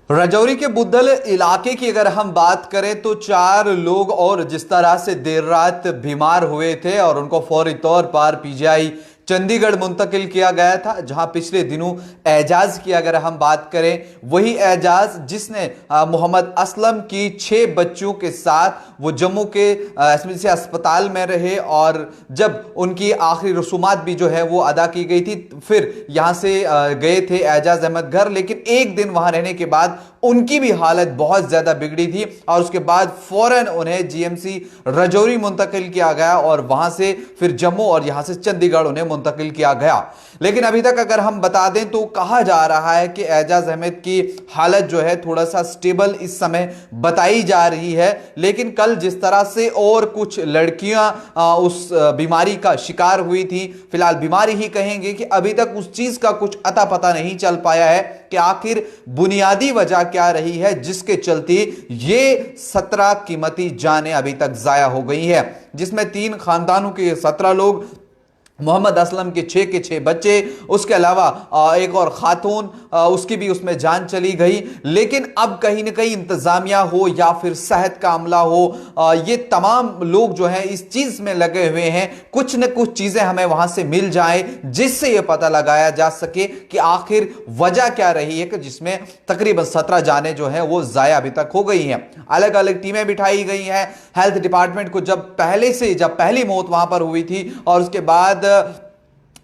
राजौरी के बुद्धल इलाके की अगर हम बात करें तो 4 लोग और जिस तरह से देर रात बीमार हुए थे और उनको फौरी तौर पर पीजीआई चंडीगढ़ मुंतकिल किया गया था, जहां पिछले दिनों एजाज की अगर हम बात करें, वही एजाज जिसने मोहम्मद असलम की 6 बच्चों के साथ वो जम्मू के एसएमसी अस्पताल में रहे और जब उनकी आखिरी रसूमात भी जो है वो अदा की गई थी, फिर यहां से गए थे एजाज अहमद घर। लेकिन एक दिन वहां रहने के बाद उनकी भी हालत बहुत ज्यादा बिगड़ी थी और उसके बाद फौरन उन्हें जीएमसी राजौरी मुंतकिल किया गया और वहां से फिर जम्मू और यहां से चंडीगढ़ उन्हें मुंतकिल किया गया। लेकिन अभी तक अगर हम बता दें तो कहा जा रहा है कि एजाज अहमद की हालत जो है थोड़ा सा स्टेबल इस समय बताई जा रही है। लेकिन कल जिस तरह से और कुछ लड़कियां उस बीमारी का शिकार हुई थी, फिलहाल बीमारी ही कहेंगे कि अभी तक उस चीज का कुछ अता पता नहीं चल पाया है कि आखिर बुनियादी वजह क्या रही है जिसके चलते ये 17 कीमती जानें अभी तक जाया हो गई है, जिसमें 3 खानदानों के 17 लोग, मोहम्मद असलम के 6 के 6 बच्चे, उसके अलावा एक और खातून, उसकी भी उसमें जान चली गई। लेकिन अब कहीं ना कहीं इंतजामिया हो या फिर सेहत का अमला हो, ये तमाम लोग जो हैं इस चीज में लगे हुए हैं कुछ न कुछ चीजें हमें वहां से मिल जाए जिससे यह पता लगाया जा सके कि आखिर वजह क्या रही है कि जिसमें तकरीबन 17 जाने जो है वो जाया अभी तक हो गई हैं। अलग अलग टीमें बिठाई गई हैं। हेल्थ डिपार्टमेंट को जब पहली मौत वहां पर हुई थी और उसके बाद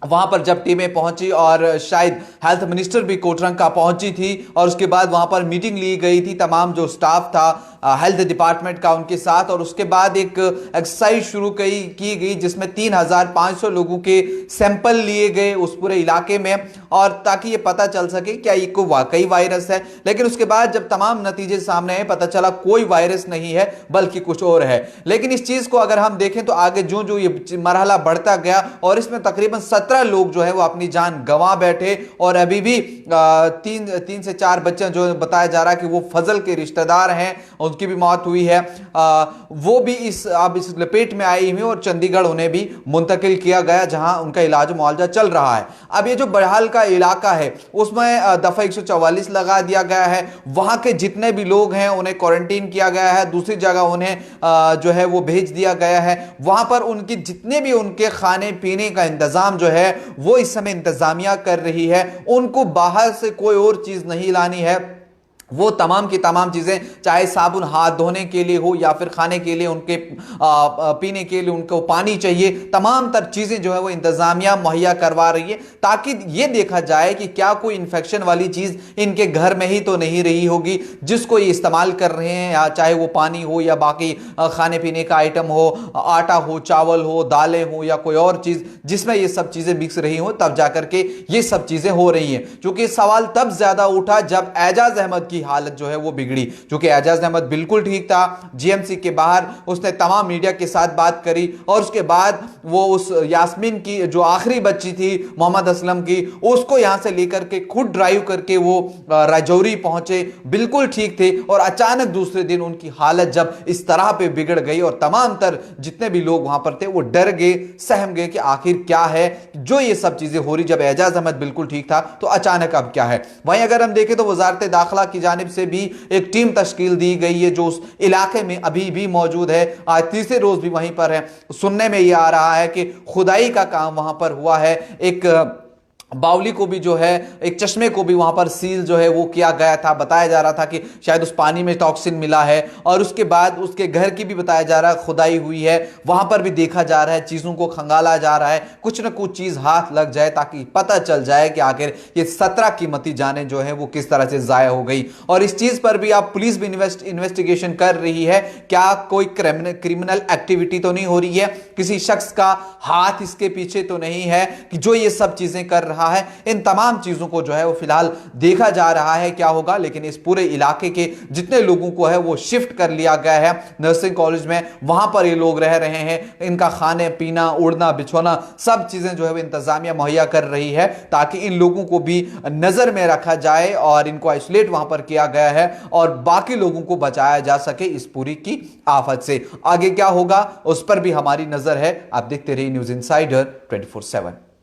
वहां पर जब टीमें पहुंची और शायद हेल्थ मिनिस्टर भी कोटरंका पहुंची थी और उसके बाद वहां पर मीटिंग ली गई थी तमाम जो स्टाफ था हेल्थ डिपार्टमेंट का उनके साथ, और उसके बाद एक एक्सरसाइज शुरू की गई जिसमें 3500 लोगों के सैंपल लिए गए उस पूरे इलाके में, और ताकि ये पता चल सके क्या ये कोई वाकई वायरस है। लेकिन उसके बाद जब तमाम नतीजे सामने आए पता चला कोई वायरस नहीं है बल्कि कुछ और है। लेकिन इस चीज को अगर हम देखें तो आगे जो जो ये मरहला बढ़ता गया और इसमें तकरीबन 17 लोग जो है वो अपनी जान गंवा बैठे और अभी भी 3 से 4 बच्चे जो बताया जा रहा है कि वो फजल के रिश्तेदार हैं, उनकी भी मौत हुई है, वो भी इस लपेट में आई हुई और चंडीगढ़ उन्हें भी मुंतकिल किया गया जहां उनका इलाज मुआवजा चल रहा है। अब ये जो बहरहाल का इलाका है उसमें दफा 144 लगा दिया गया है। वहां के जितने भी लोग हैं उन्हें क्वारंटीन किया गया है, दूसरी जगह उन्हें जो है वो भेज दिया गया है। वहां पर उनकी जितने भी उनके खाने पीने का इंतजाम जो है वो इस समय इंतजामिया कर रही है। उनको बाहर से कोई और चीज नहीं लानी है, वो तमाम की तमाम चीजें चाहे साबुन हाथ धोने के लिए हो या फिर खाने के लिए उनके पीने के लिए उनको पानी चाहिए, तमाम तर चीजें जो है वो इंतजामिया मुहैया करवा रही है ताकि ये देखा जाए कि क्या कोई इंफेक्शन वाली चीज इनके घर में ही तो नहीं रही होगी जिसको ये इस्तेमाल कर रहे हैं, या चाहे वो पानी हो या बाकी खाने पीने का आइटम हो, आटा हो, चावल हो, दालें हो या कोई और चीज जिसमें ये सब चीजें मिक्स रही हो, तब जाकर के ये सब चीजें हो रही हैं। क्योंकि सवाल तब ज्यादा उठा जब एजाज अहमद की हालत जो है वो बिगड़ी, क्योंकि एजाज अहमद बिल्कुल ठीक था। जीएमसी के बाहर उसने तमाम मीडिया के साथ बात करी और उसके बाद वो उस यास्मीन की जो आखिरी बच्ची थी मोहम्मद असलम की, उसको यहां से लेकर के खुद ड्राइव करके वो राजौरी पहुंचे, बिल्कुल ठीक थे। और अचानक दूसरे दिन उनकी हालत जब इस तरह पे बिगड़ गई और तमाम तर जितने भी लोग वहां पर थे वो डर गए, सहम गए कि आखिर क्या है जो ये सब चीजें हो रही। जब एजाज अहमद बिल्कुल ठीक था तो अचानक अब क्या है। वहीं अगर हम देखें तो वजारत दाखिला की जानिब से भी एक टीम तश्कील दी गई है जो उस इलाके में अभी भी मौजूद है, आज तीसरे रोज भी वहीं पर है। सुनने में यह आ रहा है कि खुदाई का काम वहां पर हुआ है, एक बावली को भी जो है, एक चश्मे को भी वहां पर सील जो है वो किया गया था। बताया जा रहा था कि शायद उस पानी में टॉक्सिन मिला है और उसके बाद उसके घर की भी बताया जा रहा है खुदाई हुई है, वहां पर भी देखा जा रहा है, चीजों को खंगाला जा रहा है, कुछ ना कुछ चीज हाथ लग जाए ताकि पता चल जाए कि आखिर ये 17 कीमती जानें जो है वो किस तरह से जाया हो गई। और इस चीज पर भी आप पुलिस भी इन्वेस्टिगेशन कर रही है, क्या कोई क्रिमिनल एक्टिविटी तो नहीं हो रही है, किसी शख्स का हाथ इसके पीछे तो नहीं है कि जो ये सब चीजें कर रहा है। इन तमाम चीजों को जो है वो फिलहाल देखा जा रहा है क्या होगा। लेकिन इस पूरे इलाके के जितने लोगों को है वो शिफ्ट कर लिया गया है नर्सिंग कॉलेज में, वहां पर ये लोग रह रहे हैं। इनका खाने पीना, उड़ना बिछोना सब चीजें जो है वो इंतजामिया मुहैया कर रही है ताकि इन लोगों को भी नजर में रखा जाए और इनको आइसोलेट वहां पर किया गया है और बाकी लोगों को बचाया जा सके इस पूरी की आफत से। आगे क्या होगा उस पर भी हमारी नजर है। आप देखते रहिए न्यूज इनसाइडर 24/7।